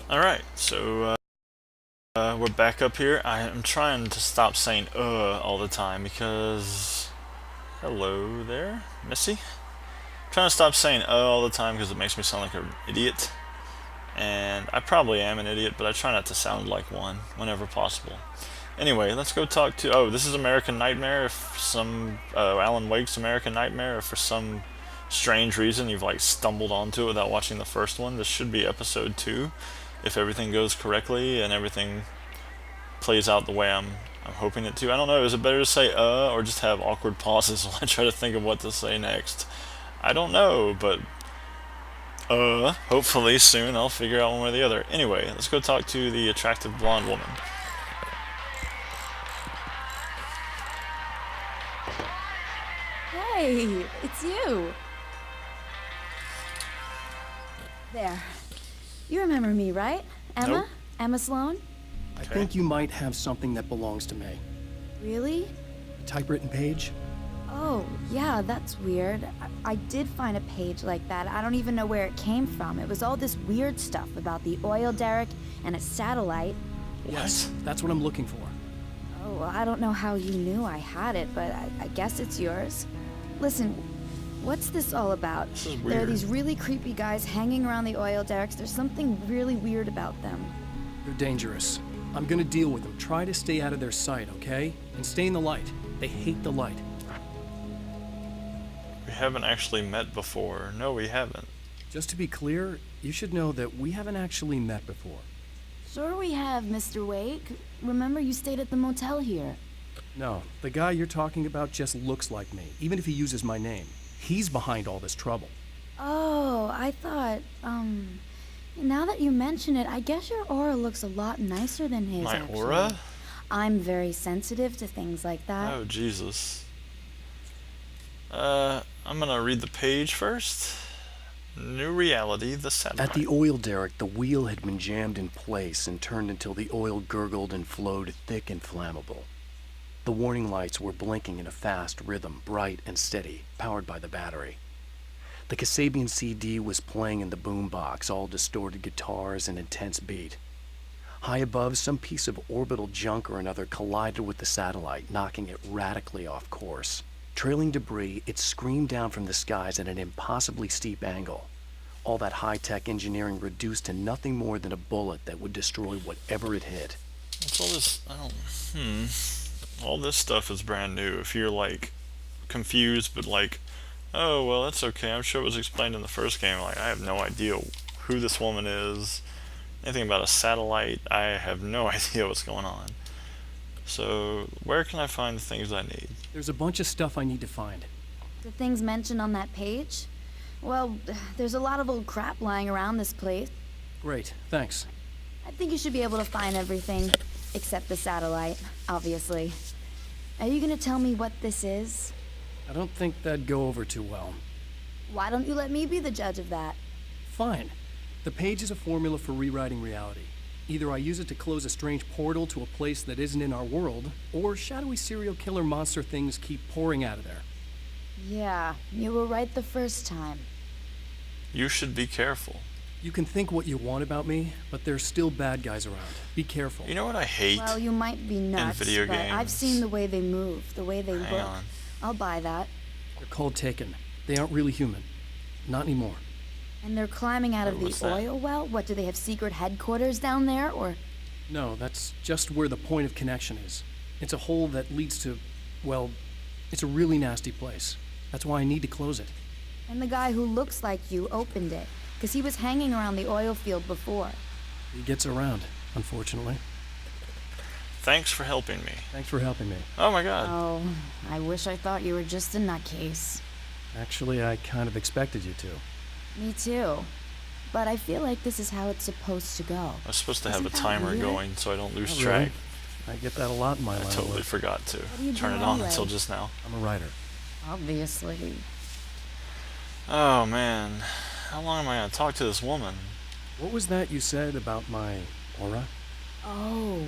Alright, so we're back up here. I am trying to stop saying all the time because. Hello there, Missy. Trying to stop saying all the time because it makes me sound like an idiot. And I probably am an idiot, but I try not to sound like one whenever possible. Anyway, let's go talk to. Oh, this is American Nightmare. If some. Alan Wake's American Nightmare, if for some strange reason you've like stumbled onto it without watching the first one, this should be episode 2 if everything goes correctly and everything plays out the way I'm hoping it to. I don't know. Is it better to say or just have awkward pauses while I try to think of what to say next? I don't know, but hopefully soon I'll figure out one way or the other. Anyway, let's go talk to the attractive blonde woman. Hey, it's you. There. You remember me, right? Emma? Nope. Emma Sloan? I think you might have something that belongs to me. Really? A typewritten page? Oh, yeah, that's weird. I did find a page like that. I don't even know where it came from. It was all this weird stuff about the oil derrick and a satellite. Yes, that's what I'm looking for. Oh, well, I don't know how you knew I had it, but I guess it's yours. Listen, what's this all about? This is There are weird. these really creepy guys hanging around the oil derricks. There's something really weird about them. They're dangerous. I'm gonna deal with them. Try to stay out of their sight, okay? And stay in the light. They hate the light. We haven't actually met before. No, we haven't. Just to be clear, you should know that we haven't actually met before. Sure we have, Mr. Wake. Remember you stayed at the motel here. No, the guy you're talking about just looks like me, even if he uses my name. He's behind all this trouble. Oh, I thought, now that you mention it, I guess your aura looks a lot nicer than his, My actually. aura? I'm very sensitive to things like that. Oh, Jesus. I'm gonna read the page first. New reality, the satellite. At the oil derrick, the wheel had been jammed in place and turned until the oil gurgled and flowed thick and flammable. The warning lights were blinking in a fast rhythm, bright and steady, powered by the battery. The Kasabian CD was playing in the boombox, all distorted guitars and intense beat. High above, some piece of orbital junk or another collided with the satellite, knocking it radically off course. Trailing debris, it screamed down from the skies at an impossibly steep angle. All that high-tech engineering reduced to nothing more than a bullet that would destroy whatever it hit. What's all this? All this stuff is brand new. If you're like confused, but like, oh well, that's okay. I'm sure it was explained in the first game. Like, I have no idea who this woman is. Anything about a satellite? I have no idea what's going on. So, where can I find the things I need? There's a bunch of stuff I need to find. The things mentioned on that page? Well, there's a lot of old crap lying around this place. Great, thanks. I think you should be able to find everything, except the satellite, obviously. Are you gonna tell me what this is? I don't think that'd go over too well. Why don't you let me be the judge of that? Fine. The page is a formula for rewriting reality. Either I use it to close a strange portal to a place that isn't in our world, or shadowy serial killer monster things keep pouring out of there. Yeah, you were right the first time. You should be careful. You can think what you want about me, but there's still bad guys around. Be careful. You know what I hate? Well, you might be nuts, video but I've games. seen the way they move, the way they Hang look. on. I'll buy that. They're called Taken. They aren't really human. Not anymore. And they're climbing out of What was the that? oil well? What, do they have secret headquarters down there, or? No, that's just where the point of connection is. It's a hole that leads to, well, it's a really nasty place. That's why I need to close it. And the guy who looks like you opened it, because he was hanging around the oil field before. He gets around, unfortunately. Thanks for helping me. Thanks for helping me. Oh my god. Oh, I wish I thought you were just a nutcase. Actually, I kind of expected you to. Me too. But I feel like this is how it's supposed to go. I was supposed to have a Isn't that timer weird? going so I don't lose Not track. really. I get that a lot in my I line of totally work. forgot to do you turn do it on anyway? until just now. I'm a writer. Obviously. Oh man. How long am I gonna talk to this woman? What was that you said about my aura? Oh,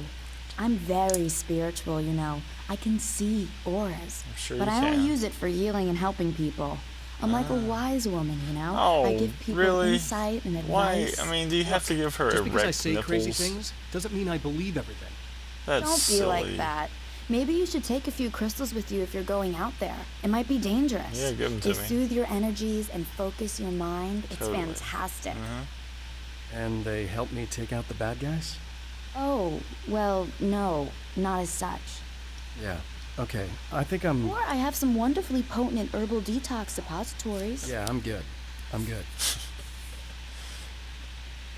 I'm very spiritual, you know. I can see auras. I'm sure But you I can. only use it for healing and helping people. I'm like a wise woman, you know? Oh, I give people really? insight and Why? advice. I mean, do you have to give her Just because I erect say crazy nipples? things doesn't mean I believe everything. That's Don't be silly. like that. Maybe you should take a few crystals with you if you're going out there. It might be dangerous. Yeah, give them to They me. soothe your energies and focus your mind. It's Totally. fantastic. And they help me take out the bad guys? Oh, well, no, not as such. Yeah. Okay. I think I'm... Or I have some wonderfully potent herbal detox suppositories. Yeah, I'm good. I'm good.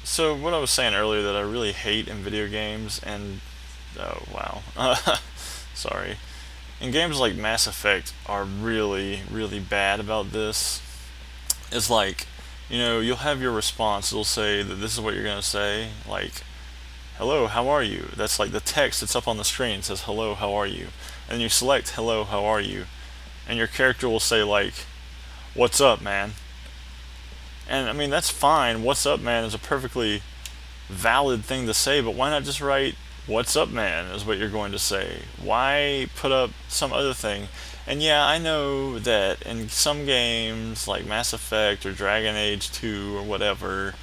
So what I was saying earlier that I really hate in video games, and oh wow, sorry, and games like Mass Effect are really bad about this. It's like, you know, you'll have your response, it'll say that this is what you're gonna say, like, hello, how are you? That's like the text that's up on the screen says hello, how are you? And you select hello, how are you? And your character will say like, what's up, man? And I mean, that's fine. What's up, man is a perfectly valid thing to say, but why not just write what's up, man is what you're going to say? Why put up some other thing? And yeah, I know that in some games like Mass Effect or Dragon Age 2 or whatever,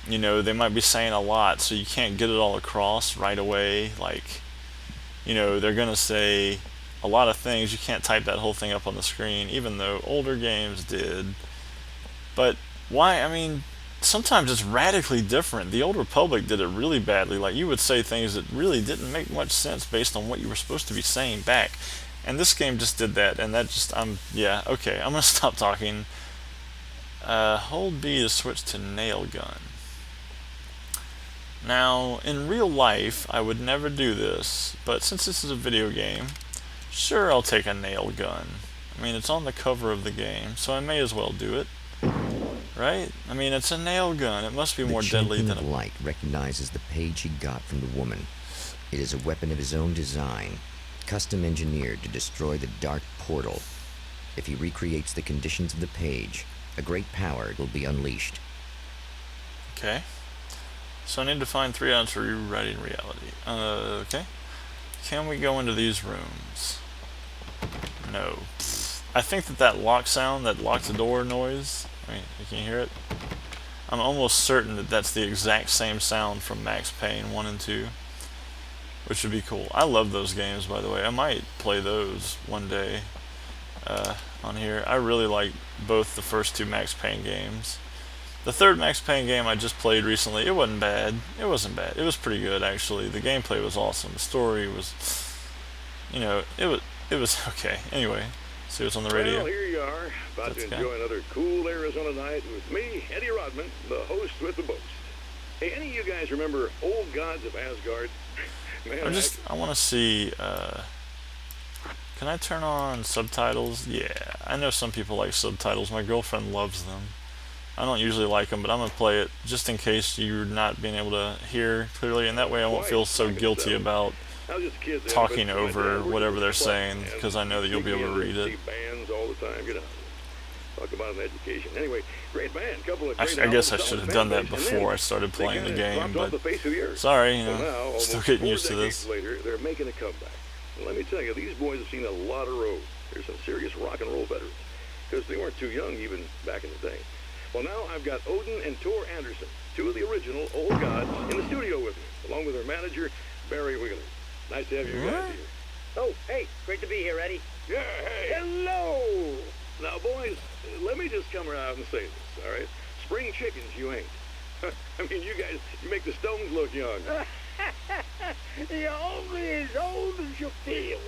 you know, they might be saying a lot, so you can't get it all across right away. Like, you know, they're going to say a lot of things. You can't type that whole thing up on the screen, even though older games did. But why? I mean, sometimes it's radically different. The Old Republic did it really badly. Like, you would say things that really didn't make much sense based on what you were supposed to be saying back. And this game just did that, and that just, yeah, okay, I'm gonna stop talking. Hold B to switch to nail gun. Now, in real life, I would never do this, but since this is a video game, sure, I'll take a nail gun. I mean, it's on the cover of the game, so I may as well do it. Right? I mean, it's a nail gun. It must be more deadly than The light recognizes the page he got from the woman. It is a weapon of his own design, custom engineered to destroy the dark portal. If he recreates the conditions of the page, a great power will be unleashed. Okay. So I need to find 3 items for rewriting reality. Okay. Can we go into these rooms? No. I think that lock sound, that lock the door noise, I mean, you can hear it. I'm almost certain that that's the exact same sound from Max Payne 1 and 2, which would be cool. I love those games, by the way. I might play those one day on here. I really like both the first 2 Max Payne games. The third Max Payne game I just played recently, it wasn't bad. It wasn't bad. It was pretty good, actually. The gameplay was awesome. The story was, you know, it was okay. Anyway, see what's on the radio. Well, here you are, about to enjoy another cool Arizona night with me, Eddie Rodman, the host with the boast. Hey, any of you guys remember Old Gods of Asgard? Man, I want to see, can I turn on subtitles? Yeah, I know some people like subtitles. My girlfriend loves them. I don't usually like them, but I'm going to play it just in case you're not being able to hear clearly, and that way I won't feel so guilty about talking over whatever they're saying, because I know that you'll be able to read it. Bands all the time, you know. Talk about an education. Anyway, great band. Couple of great Actually, I guess I albums, should have solid done that fan base, and before then I started they playing the kinda game, dropped off but the face of the earth. sorry, you Well, know, now, almost still getting 4 used to this. decades later, they're making a comeback. And let me tell you, these boys have seen a lot of road. They're some serious rock and roll veterans, because they weren't too young even back in the day. Well, now I've got Odin and Tor Anderson, 2 of the original Old Gods, in the studio with me, along with their manager, Barry Wheeler. Nice to have you guys here. Oh, hey, great to be here, Eddie. Yeah, hey. Hello! Now, boys, let me just come around and say this, all right? Spring chickens, you ain't. I mean, you guys, you make the Stones look young. You're only as old as you feel.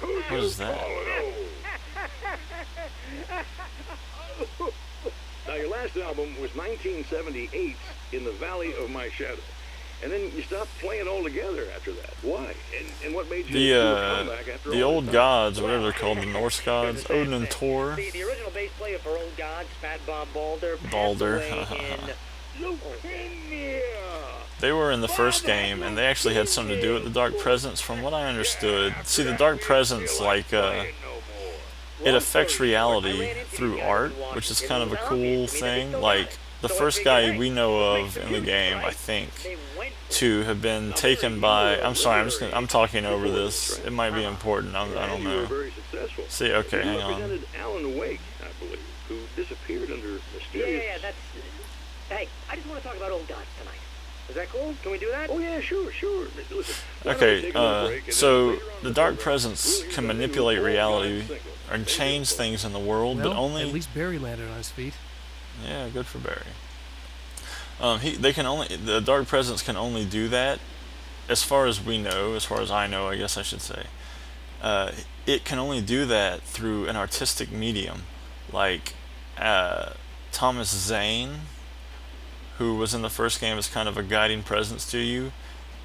What is that? Now, your last album was 1978, In the Valley of My Shadow. And then you stopped playing altogether after that. Why? And what made you do a comeback after the all old that time? gods, whatever they're called, the Norse gods, Odin and Thor. The original bass player for Old Gods, Fat Bob Balder, passed Balder. away in... Leukemia! They were in the first game, and they actually had something to do with the Dark Presence, from what I understood. See, the Dark Presence, like, it affects reality through art, which is kind of a cool thing. Like, the first guy we know of in the game, I think, to have been taken by... I'm sorry, I'm talking over this. It might be important, I don't know. See, okay, hang on. Represented Alan Wake, I believe, who disappeared under mysterious... Yeah, that's... Hey, I just want to talk about old gods tonight. Is that cool? Can we do that? Oh, yeah, sure. Listen, why don't we Okay, take another break, and then so later on in the dark program, presence we'll hear can about a new manipulate old reality god single. and Maybe change it's things in the world, Well, but only... at least Barry landed on his feet. Yeah, good for Barry. The dark presence can only do that, as far as we know, as far as I know, I guess I should say. It can only do that through an artistic medium, like Thomas Zane, who was in the first game as kind of a guiding presence to you.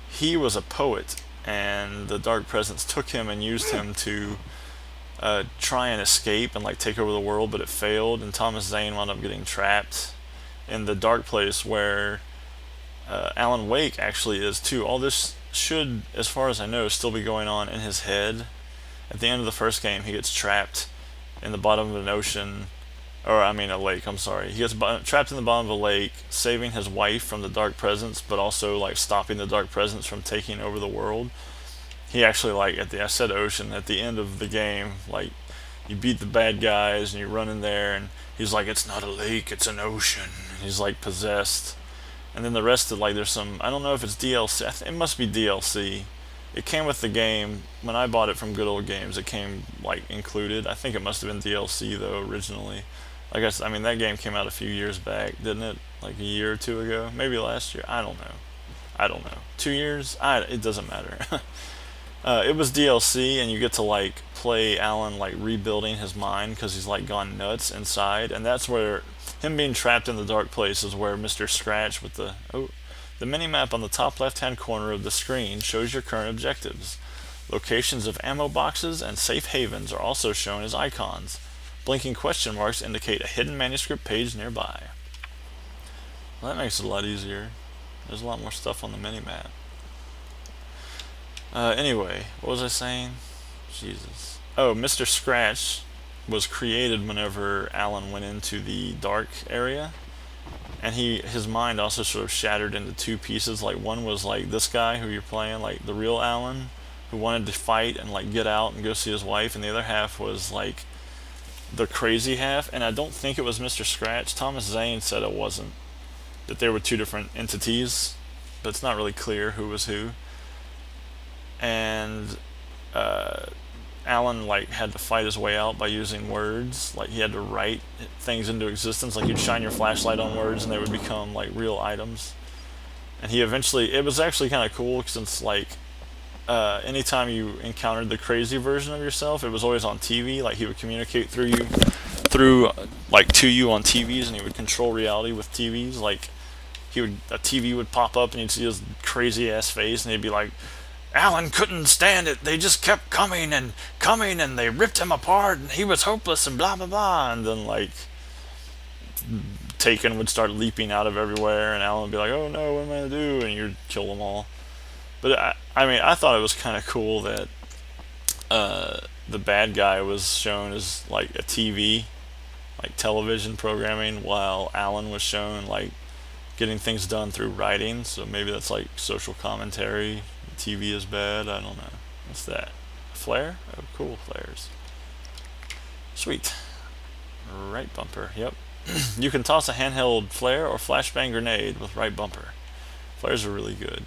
He was a poet, and the dark presence took him and used him to try and escape and like take over the world, but it failed, and Thomas Zane wound up getting trapped in the dark place where Alan Wake actually is too. All this should, as far as I know, still be going on in his head. At the end of the first game, he gets trapped in the bottom of an ocean, or I mean a lake, I'm sorry. He gets trapped in the bottom of a lake, saving his wife from the dark presence, but also like stopping the dark presence from taking over the world. He actually, like, I said ocean, at the end of the game, like, you beat the bad guys and you run in there and he's like, it's not a lake, it's an ocean. And he's like possessed. And then the rest of, like, there's some, I don't know if it's DLC, it must be DLC. It came with the game, when I bought it from Good Old Games, it came, like, included. I think it must have been DLC, though, originally. I mean, that game came out a few years back, didn't it? Like a year or two ago? Maybe last year? I don't know. 2 years? It doesn't matter. It was DLC, and you get to like play Alan like rebuilding his mind because he's like gone nuts inside, and that's where him being trapped in the dark place is where Mr. Scratch with the minimap on the top left-hand corner of the screen shows your current objectives. Locations of ammo boxes and safe havens are also shown as icons. Blinking question marks indicate a hidden manuscript page nearby. Well, that makes it a lot easier. There's a lot more stuff on the minimap. Anyway, what was I saying? Jesus. Oh, Mr. Scratch was created whenever Alan went into the dark area, and his mind also sort of shattered into two pieces. Like, one was like this guy who you're playing, like the real Alan, who wanted to fight and like get out and go see his wife, and the other half was like the crazy half, and I don't think it was Mr. Scratch. Thomas Zane said it wasn't, that there were two different entities, but it's not really clear who was who. And Alan like had to fight his way out by using words. Like, he had to write things into existence. Like, you'd shine your flashlight on words and they would become like real items. And he eventually, it was actually kind of cool since like anytime you encountered the crazy version of yourself, it was always on TV. Like, he would communicate to you on TVs, and he would control reality with TVs. Like, a TV would pop up and you'd see his crazy ass face, and he'd be like, Alan couldn't stand it. They just kept coming and they ripped him apart and he was hopeless and blah blah blah. And then like Taken would start leaping out of everywhere, and Alan would be like, oh no, what am I gonna do? And you'd kill them all. But I mean, I thought it was kind of cool that the bad guy was shown as like a TV, like television programming, while Alan was shown like getting things done through writing. So maybe that's like social commentary. TV is bad, I don't know. What's that? Flare? Oh, cool, flares. Sweet. Right bumper, yep. You can toss a handheld flare or flashbang grenade with right bumper. Flares are really good.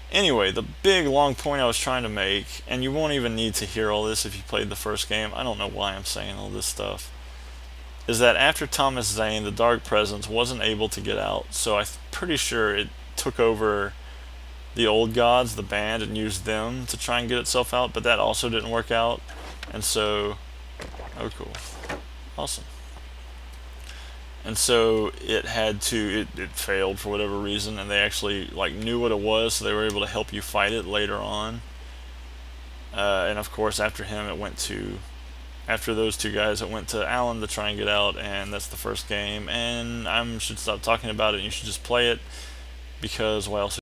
Anyway, the big long point I was trying to make, and you won't even need to hear all this if you played the first game, I don't know why I'm saying all this stuff, is that after Thomas Zane, the Dark Presence wasn't able to get out, so I'm pretty sure it took over the old gods, the band, and used them to try and get itself out, but that also didn't work out. And so, oh cool, awesome. And so it failed for whatever reason, and they actually like knew what it was, so they were able to help you fight it later on. And of course, after those two guys, it went to Alan to try and get out, and that's the first game. And I should stop talking about it, and you should just play it, because why else